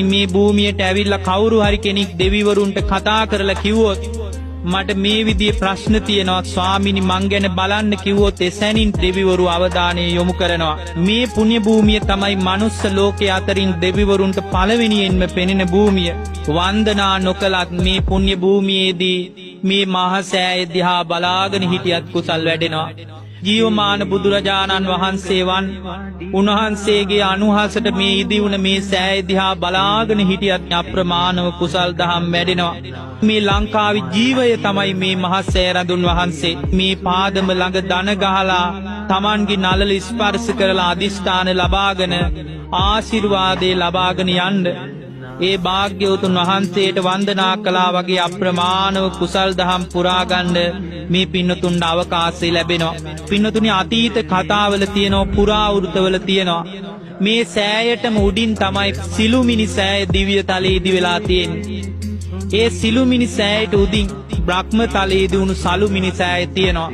මේ භූමියට ඇවිල්ලා කවුරු හරි කෙනෙක් දෙවිවරුන්ට කතා කරලා කිව්වොත් මට මේ විදිහේ ප්‍රශ්න තියෙනවා ස්වාමිනි මං ගැන බලන්න කිව්වොත් එසැනින් දෙවිවරු අවධානය යොමු කරනවා. මේ පුණ්‍ය භූමිය තමයි මනුස්ස ලෝකයේ අතරින් දෙවිවරුන්ට පළවෙනියෙන්ම පෙනෙන භූමිය. වන්දනා නොකලත් මේ පුණ්‍ය භූමියේදී මේ මහා සෑය දිහා බලාගෙන හිටියත් කුසල් වැඩෙනවා. ජීවමාන බුදුරජාණන් වහන්සේ උන්වහන්සේගේ අනුහසට මේ ඉදිවුන මේ සෑය දිහා බලාගෙන හිටියත් අප්‍රමාණව කුසල් දහම් වැඩෙනවා. මේ ලංකාවේ ජීවය තමයි මේ මහා සෑය රඳුන් වහන්සේ. මේ පාදම ළඟ දන ගහලා Tamanගේ නළල ස්පර්ශ කරලා අදිෂ්ඨාන ලබාගෙන ආශිර්වාදේ ලබාගෙන යන්න ඒ භාග්‍යවතුන් වහන්සේට වන්දනා කළා වගේ අප්‍රමාණව කුසල් දහම් පුරා ගන්න මේ පින්නතුන්ට අවකාශය ලැබෙනවා. පින්නතුනි අතීත කතාවල තියෙනවා පුරාවෘතවල තියෙනවා මේ සෑයටම උඩින් තමයි සිළුමිණි සෑය දිව්‍ය තලයේදී වෙලා තියෙන්නේ. ඒ සිළුමිණි සෑයට උඩින් බ්‍රහ්ම තලයේදී උණු සළුමිණි සෑය තියෙනවා.